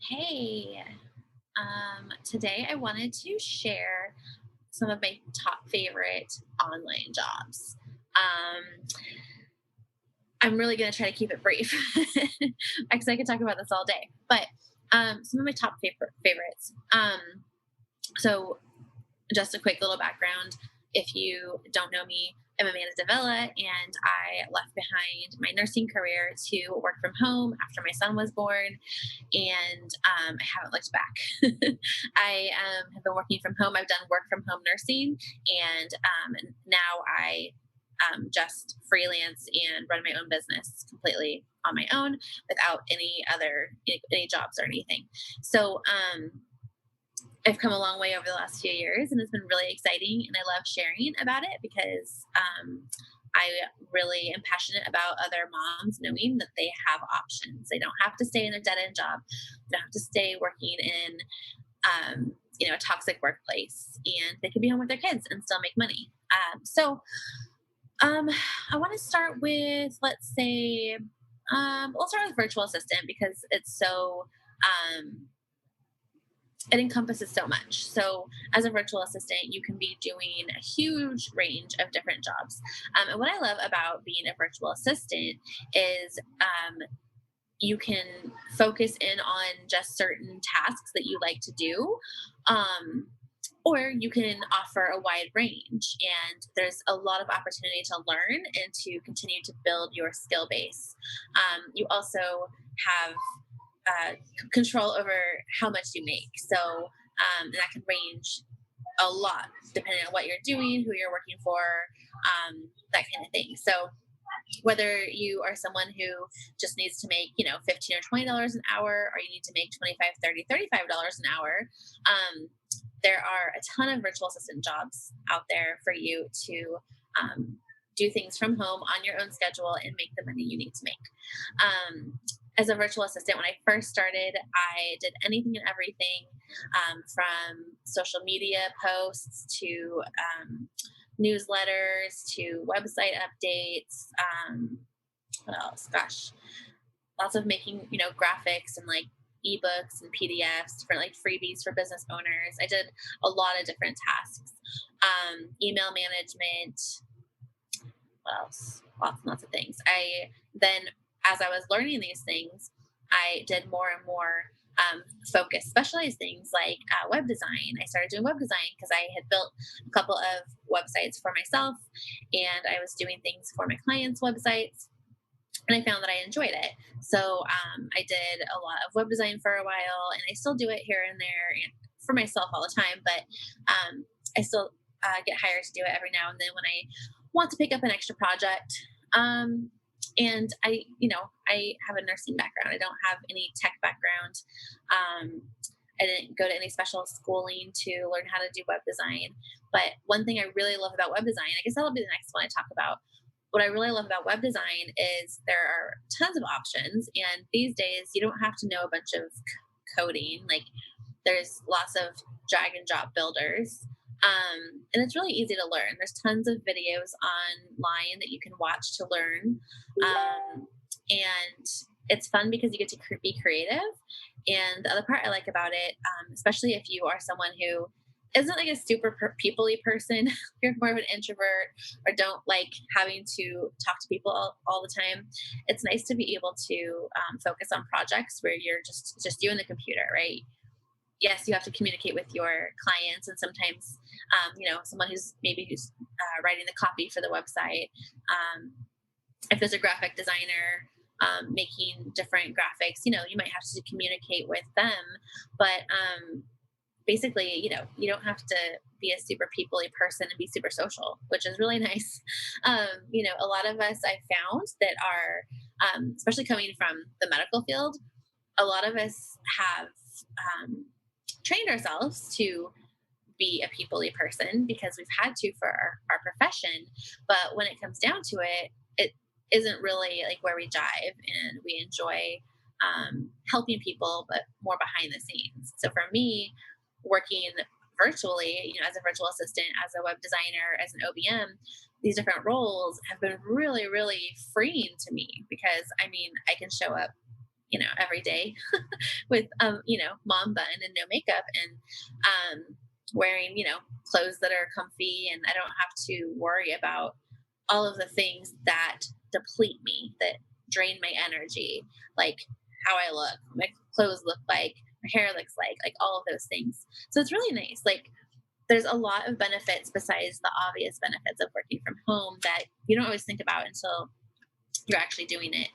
Hey, today I wanted to share some of my top favorite online jobs. Um, I'm really going to try to keep it brief because I could talk about this all day. But some of my top favorites. So just a quick little background. If you don't know me, I'm Amanda Davila, and I left behind my nursing career to work from home after my son was born, and I haven't looked back. I have been working from home. I've done work from home nursing, and now I just freelance and run my own business completely on my own without any jobs or anything. So I've come a long way over the last few years, and it's been really exciting. And I love sharing about it because I really am passionate about other moms knowing that they have options. They don't have to stay in their dead end job. They don't have to stay working in, a toxic workplace, and they can be home with their kids and still make money. Um, I want to start with, let's say, we'll start with virtual assistant because um, it encompasses so much. So, as a virtual assistant, you can be doing a huge range of different jobs. And what I love about being a virtual assistant is you can focus in on just certain tasks that you like to do. Um, or you can offer a wide range, and there's a lot of opportunity to learn and to continue to build your skill base. You also have control over how much you make. So and that can range a lot depending on what you're doing, who you're working for, that kind of thing. So whether you are someone who just needs to make, 15 or $20 an hour, or you need to make 25, 30, $35 an hour, um, there are a ton of virtual assistant jobs out there for you to do things from home on your own schedule and make the money you need to make. As a virtual assistant, when I first started, I did anything and everything, from social media posts to newsletters to website updates. What else? Gosh, lots of making, graphics and like ebooks and PDFs, different like freebies for business owners. I did a lot of different tasks. Email management, what else? Lots and lots of things. I then, as I was learning these things, I did more and more focused, specialized things like web design. I started doing web design because I had built a couple of websites for myself, and I was doing things for my clients' websites, and I found that I enjoyed it. So I did a lot of web design for a while, and I still do it here and there and for myself all the time. But I still get hired to do it every now and then when I want to pick up an extra project. And I have a nursing background. I don't have any tech background. I didn't go to any special schooling to learn how to do web design. But one thing I really love about web design, I guess that'll be the next one I talk about. What I really love about web design is there are tons of options. And these days, you don't have to know a bunch of coding. Like, there's lots of drag and drop builders. And it's really easy to learn. There's tons of videos online that you can watch to learn. And it's fun because you get to be creative. And the other part I like about it, especially if you are someone who isn't like a super people-y person, you're more of an introvert or don't like having to talk to people all the time. It's nice to be able to focus on projects where you're just you and the computer, right? Yes, you have to communicate with your clients, and sometimes, someone who's writing the copy for the website. If there's a graphic designer making different graphics, you might have to communicate with them. But basically, you don't have to be a super people-y person and be super social, which is really nice. A lot of us I found that are, especially coming from the medical field, a lot of us have um, trained ourselves to be a people-y person because we've had to for our profession. But when it comes down to it, it isn't really like where we jive, and we enjoy helping people, but more behind the scenes. So for me, working virtually, as a virtual assistant, as a web designer, as an OBM, these different roles have been really, really freeing to me because I mean, I can show up every day with, mom bun and no makeup and, wearing, clothes that are comfy. And I don't have to worry about all of the things that deplete me, that drain my energy, like how I look, my clothes look like, my hair looks like all of those things. So it's really nice. Like there's a lot of benefits besides the obvious benefits of working from home that you don't always think about until you're actually doing it.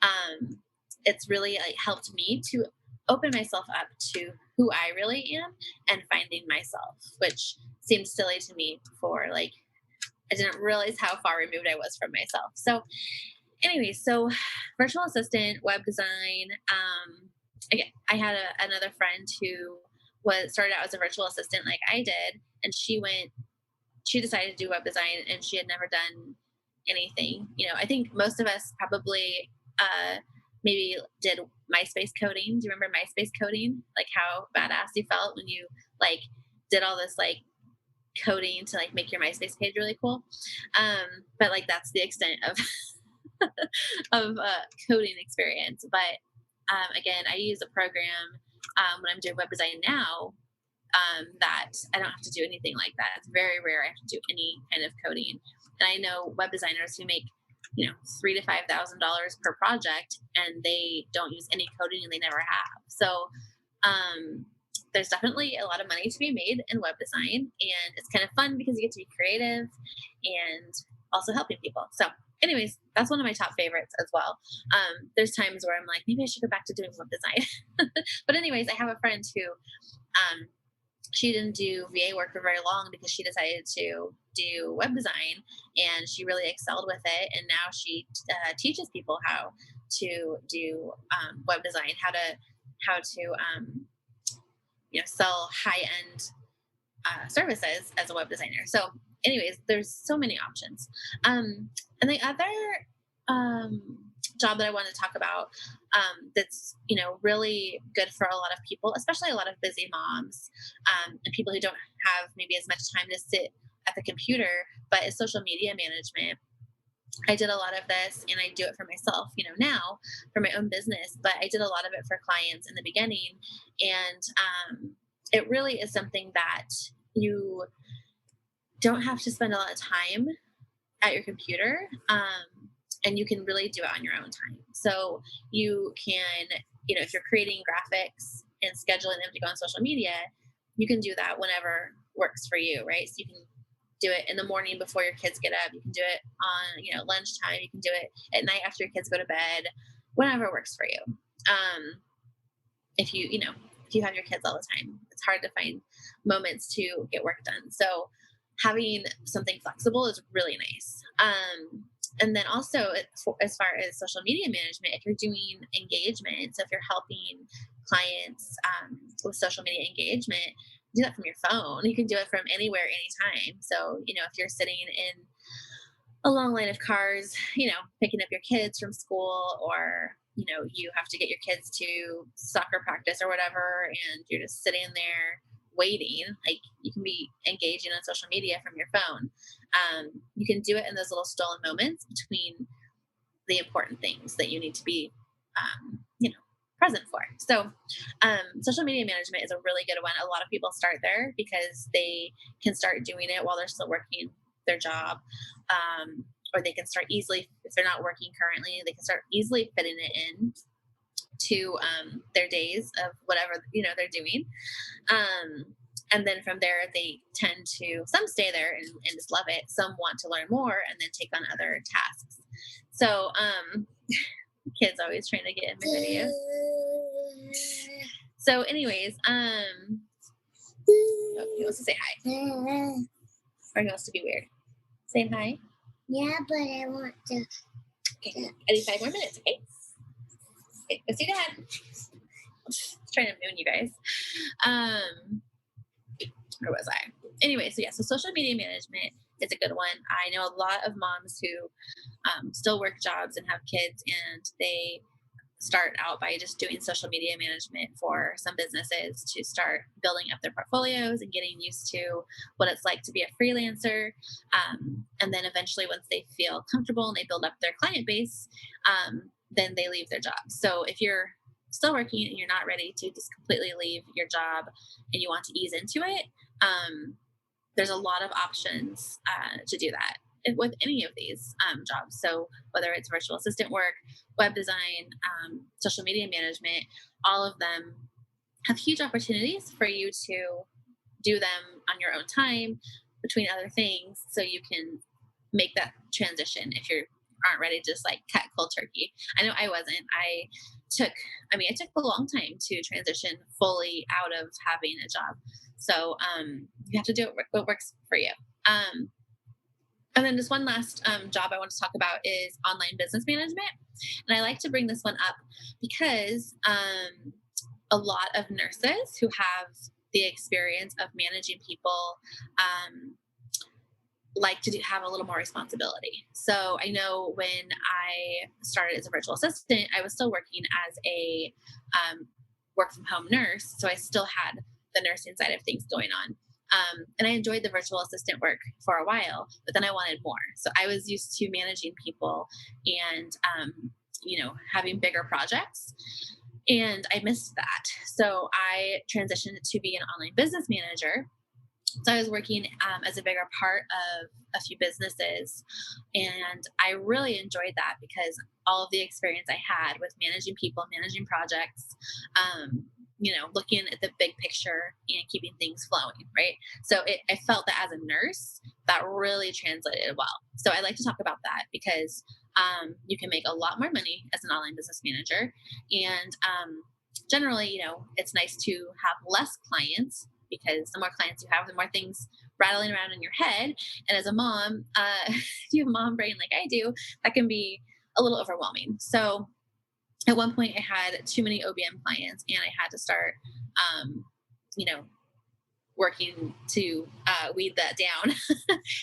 Um, it's really like helped me to open myself up to who I really am and finding myself, which seemed silly to me before. Like I didn't realize how far removed I was from myself. So, anyway, so virtual assistant, web design. Again, I had another friend who was started out as a virtual assistant like I did, and she decided to do web design, and she had never done anything. I think most of us probably maybe did MySpace coding. Do you remember MySpace coding? Like how badass you felt when you like did all this like coding to like make your MySpace page really cool. But like that's the extent of of coding experience. But again, I use a program when I'm doing web design now that I don't have to do anything like that. It's very rare I have to do any kind of coding. And I know web designers who make $3,000 to $5,000 per project, and they don't use any coding, and they never have. So um, there's definitely a lot of money to be made in web design, and it's kind of fun because you get to be creative and also helping people. So, anyways, that's one of my top favorites as well. There's times where I'm like, maybe I should go back to doing web design. But anyways, I have a friend who she didn't do VA work for very long because she decided to do web design, and she really excelled with it. And now she teaches people how to do web design, how to sell high end services as a web designer. So, anyways, there's so many options. And the other job that I want to talk about that's really good for a lot of people, especially a lot of busy moms and people who don't have maybe as much time to sit at the computer, but is social media management. I did a lot of this, and I do it for myself, now for my own business, but I did a lot of it for clients in the beginning. And it really is something that you don't have to spend a lot of time at your computer. And you can really do it on your own time. So you can, if you're creating graphics and scheduling them to go on social media, you can do that whenever works for you, right? So you can do it in the morning before your kids get up. You can do it on, lunchtime. You can do it at night after your kids go to bed, whenever works for you. If you have your kids all the time, it's hard to find moments to get work done. So having something flexible is really nice. And then also, as far as social media management, if you're doing engagement, so if you're helping clients with social media engagement, do that from your phone. You can do it from anywhere, anytime. So, if you're sitting in a long line of cars, picking up your kids from school, or, you have to get your kids to soccer practice or whatever, and you're just sitting there waiting, like you can be engaging on social media from your phone. You can do it in those little stolen moments between the important things that you need to be, present for. So, social media management is a really good one. A lot of people start there because they can start doing it while they're still working their job. Or they can start easily, if they're not working currently, they can start easily fitting it in to their days of whatever they're doing. And then from there, they tend to, some stay there and just love it. Some want to learn more and then take on other tasks. So kids always trying to get in my video. So anyways, oh, he wants to say hi. Or he wants to be weird. Saying hi? Yeah, but I want to. Okay, I need 5 more minutes, okay? Okay, go see Dad. Just trying to moon you guys. Where was I? Anyway, so social media management is a good one. I know a lot of moms who still work jobs and have kids, and they start out by just doing social media management for some businesses to start building up their portfolios and getting used to what it's like to be a freelancer. And then eventually, once they feel comfortable and they build up their client base, then they leave their job. So if you're still working and you're not ready to just completely leave your job and you want to ease into it, there's a lot of options to do that with any of these jobs. So whether it's virtual assistant work, web design, social media management, all of them have huge opportunities for you to do them on your own time between other things so you can make that transition if you aren't ready to just like cut cold turkey. I know I wasn't. Took it took a long time to transition fully out of having a job. So you have to do what works for you. Um, and then just one last job I want to talk about is online business management. And I like to bring this one up because a lot of nurses who have the experience of managing people um, like to have a little more responsibility. So I know when I started as a virtual assistant, I was still working as a um, work from home nurse. So I still had the nursing side of things going on. And I enjoyed the virtual assistant work for a while, but then I wanted more. So I was used to managing people and, having bigger projects. And I missed that. So I transitioned to be an online business manager, so I was working as a bigger part of a few businesses, and I really enjoyed that because all of the experience I had with managing people, managing projects, looking at the big picture and keeping things flowing, right? So I felt that as a nurse, that really translated well. So I like to talk about that because you can make a lot more money as an online business manager, and generally, it's nice to have less clients because the more clients you have, the more things rattling around in your head. And as a mom, if you have a mom brain like I do, that can be a little overwhelming. So at one point, I had too many OBM clients, and I had to start, um, you know, working to weed that down.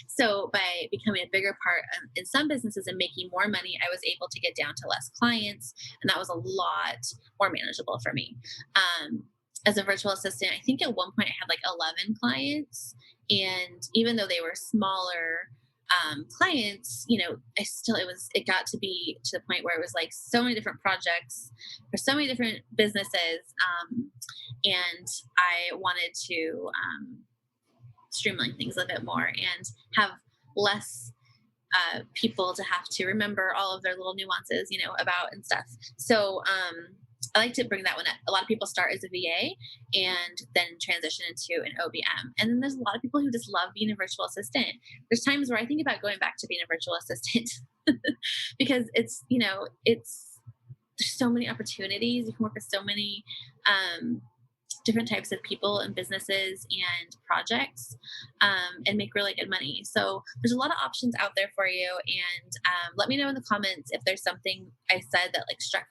So by becoming a bigger part in some businesses and making more money, I was able to get down to less clients, and that was a lot more manageable for me. As a virtual assistant, I think at one point I had like 11 clients, and even though they were smaller clients, it got to be to the point where it was like so many different projects for so many different businesses, and I wanted to streamline things a bit more and have less people to have to remember all of their little nuances, about and stuff. So I like to bring that one up. A lot of people start as a VA and then transition into an OBM. And then there's a lot of people who just love being a virtual assistant. There's times where I think about going back to being a virtual assistant because there's so many opportunities. You can work with so many different types of people and businesses and projects, and make really good money. So there's a lot of options out there for you. And let me know in the comments if there's something I said that like struck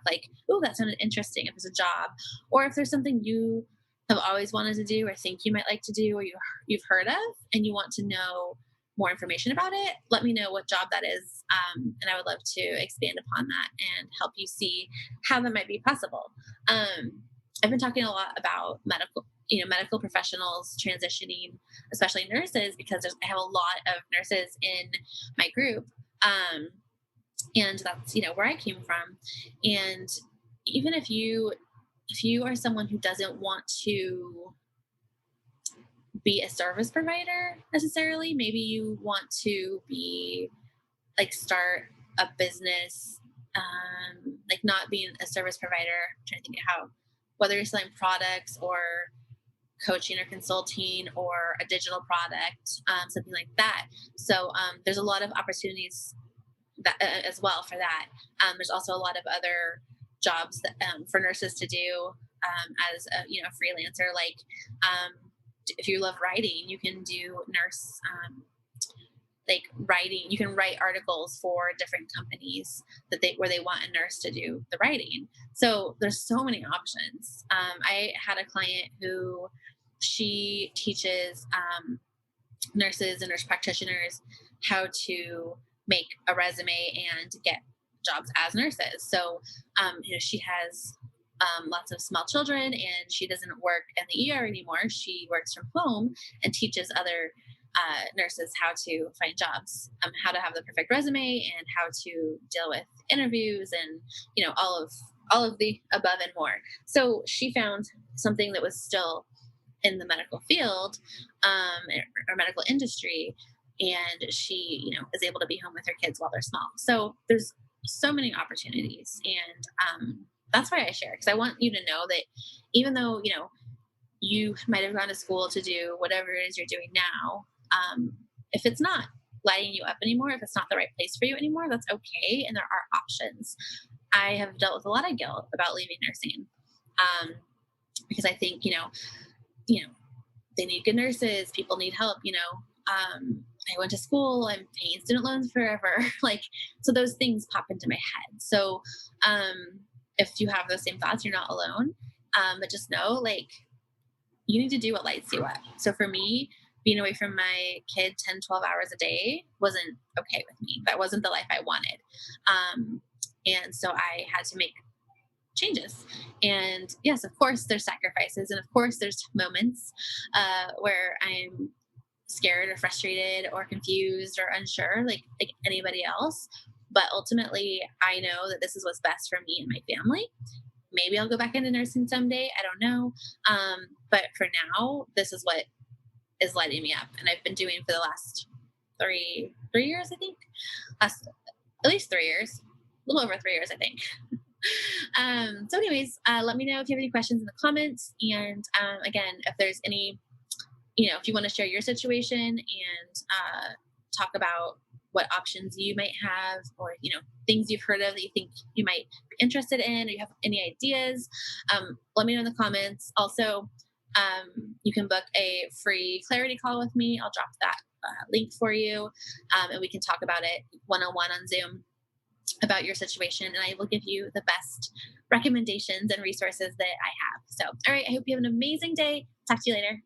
like, oh, that sounded interesting. If it's a job, or if there's something you have always wanted to do or think you might like to do, or you've heard of and you want to know more information about it, let me know what job that is. And I would love to expand upon that and help you see how that might be possible. I've been talking a lot about medical professionals transitioning, especially nurses, because I have a lot of nurses in my group. And that's, where I came from. And even if you are someone who doesn't want to be a service provider necessarily, maybe you want to be like start a business, like not being a service provider. I'm trying to think of how, whether you're selling products or coaching or consulting or a digital product, something like that. So there's a lot of opportunities that as well for that. There's also a lot of other jobs that, for nurses to do as a freelancer. Like if you love writing, you can do nurse. Like writing, you can write articles for different companies where they want a nurse to do the writing. So there's so many options. I had a client who she teaches nurses and nurse practitioners how to make a resume and get jobs as nurses. So she has lots of small children, and she doesn't work in the ER anymore. She works from home and teaches other nurses how to find jobs, how to have the perfect resume, and how to deal with interviews, and all of all of the above and more. So she found something that was still in the medical field, or medical industry, and she, is able to be home with her kids while they're small. So there's so many opportunities, and that's why I share, because I want you to know that even though you might have gone to school to do whatever it is you're doing now, if it's not lighting you up anymore, if it's not the right place for you anymore, that's okay, and there are options. I have dealt with a lot of guilt about leaving nursing, um, because I think you know they need good nurses, people need help. I went to school, I'm paying student loans forever. Like, so those things pop into my head. So if you have those same thoughts, you're not alone. But just know, like, you need to do what lights you up. So for me, being away from my kid 10, 12 hours a day wasn't okay with me. That wasn't the life I wanted. um, and so I had to make changes. And yes, of course, there's sacrifices, and of course, there's moments where I'm scared or frustrated or confused or unsure, like anybody else. But ultimately, I know that this is what's best for me and my family. Maybe I'll go back into nursing someday. I don't know. But for now, this is what is lighting me up, and I've been doing for the last three years, I think. Last At least 3 years, a little over 3 years, I think. So, anyways, let me know if you have any questions in the comments. And again, if there's any, if you want to share your situation and talk about what options you might have, or things you've heard of that you think you might be interested in, or you have any ideas, let me know in the comments. Also, you can book a free clarity call with me. I'll drop that link for you, and we can talk about it one-on-one on Zoom about your situation, and I will give you the best recommendations and resources that I have. So, all right, I hope you have an amazing day. Talk to you later.